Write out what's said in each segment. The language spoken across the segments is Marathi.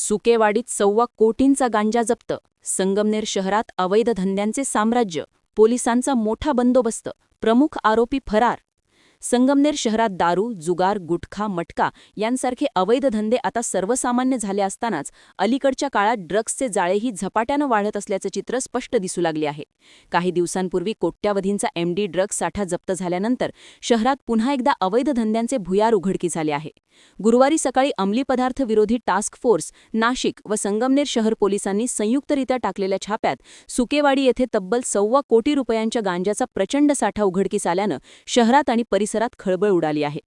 सुकेवाडीत 1.25 कोटींचा गांजा जप्त. संगमनेर शहरात अवैध धंद्यांचे साम्राज्य. पोलिसांचा मोठा बंदोबस्त. प्रमुख आरोपी फरार. संगमनेर शहरात दारू, जुगार, गुटखा, मटका यांसारखे अवैध धंदे आता सर्वसामान्य झाले असतानाच अलीकडच्या काळात ड्रग्सचे जाळेही झपाट्यानं वाढत असल्याचं चित्र स्पष्ट दिसू लागले आहे. काही दिवसांपूर्वी कोट्यावधींचा MD ड्रग्स साठा जप्त झाल्यानंतर शहरात पुन्हा एकदा अवैध धंद्यांचे भुयार उघडकीस आले आहे. गुरुवारी सकाळी अंमली पदार्थ विरोधी टास्क फोर्स, नाशिक व संगमनेर शहर पोलिसांनी संयुक्तरित्या टाकलेल्या छाप्यात सुकेवाडी येथे तब्बल 1.25 कोटी रुपयांच्या गांजाचा प्रचंड साठा उघडकीस आल्यानं शहरात आणि परिसरात खळबळ उडाली आहे.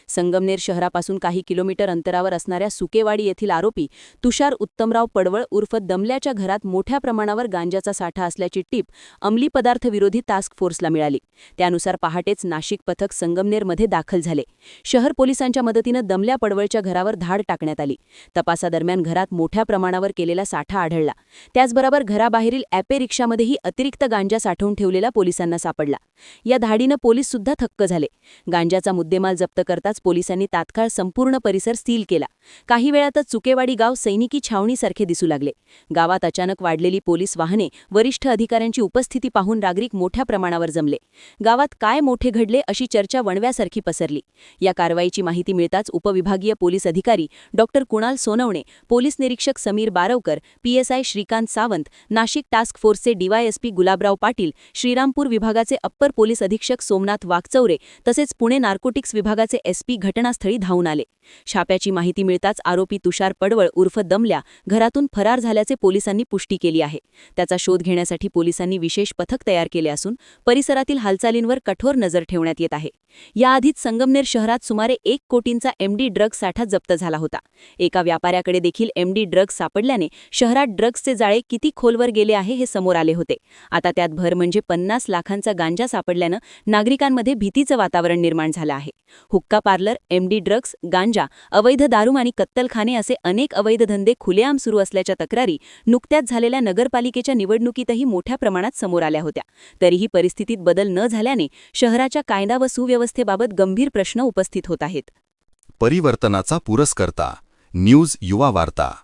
संगमनेर शहरापासून काही किलोमीटर अंतरावर असणाऱ्या सुकेवाडी येथील आरोपी तुषार उत्तमराव पडवळ उर्फ दमल्याच्या घरात मोठ्या प्रमाणावर गांजाचा साठा असल्याची टीप अंमली पदार्थ विरोधी टास्क फोर्सला मिळाली. त्यानुसार पहाटेच नाशिक पथक संगमनेरमध्ये दाखल झाले. शहर पोलिसांच्या मदतीनं दमल्या पडवळच्या घरावर धाड टाकण्यात आली. तपासादरम्यान घरात मोठ्या प्रमाणावर केलेला साठा आढळला. त्याचबरोबर घराबाहेरील ॲपे रिक्षामध्येही अतिरिक्त गांजा साठवून ठेवलेला पोलिसांना सापडला. या धाडीनं पोलीस सुद्धा थक्क झाले. गांजाचा मुद्देमाल जप्त करताच पोलिसांनी तात्काळ संपूर्ण परिसर सील केला. काही वेळातच सुकेवाडी गाव सैनिकी छावणीसारखे दिसू लागले. गावात अचानक वाढलेली पोलीस वाहने, वरिष्ठ अधिकाऱ्यांची उपस्थिती पाहून नागरिक मोठ्या प्रमाणावर जमले. गावात काय मोठे घडले अशी चर्चा वणव्यासारखी पसरली. या कारवाईची माहिती मिळताच उपविभागीय पोलीस अधिकारी डॉ. कुणाल सोनवणे, पोलीस निरीक्षक समीर बारवकर, PSI श्रीकांत सावंत, नाशिक टास्क फोर्सचे DYSP गुलाबराव पाटील, श्रीरामपूर विभागाचे अप्पर पोलीस अधीक्षक सोमनाथ वाकचौरे तसेच पुणे नार्कोटिक्स विभागाचे SP घटनास्थळी धावून आले. छाप्याची माहिती मिळताच आरोपी तुषार पडवळ उर्फ दमल्या घरातून फरार झाल्याचे पोलिसांनी पुष्टी केली आहे. त्याचा शोध घेण्यासाठी पोलिसांनी विशेष पथक तयार केले असून परिसरातील हालचालींवर कठोर नजर ठेवण्यात येत आहे. याआधीच संगमनेर शहरात सुमारे 1 कोटींचा MD ड्रग्स साठा जप्त झाला होता. एका व्यापाऱ्याकडे देखील MD ड्रग्स सापडल्याने शहरात ड्रग्सचे जाळे किती खोलवर गेले आहे हे समोर आले होते. आता त्यात भर म्हणजे 50 लाखांचा गांजा सापडल्यानं नागरिकांमध्ये भीतीचं वातावरण निर्माण झालं आहे. हुक्का पार्लर, MD ड्रग्स, गांजा, अवैध दारू आणि कत्तलखाने असे अनेक अवैध धंदे खुलेआम सुरू असल्याच्या तक्रारी नुकत्याच झालेल्या नगरपालिकेच्या निवडणुकीतही मोठ्या प्रमाणात समोर आल्या होत्या. तरीही परिस्थितीत बदल न झाल्याने शहराच्या कायदा व सुव्यवस्थेबाबत गंभीर प्रश्न उपस्थित होत आहेत. परिवर्तनाचा पुरस्कर्ता न्यूज युवा वार्ता.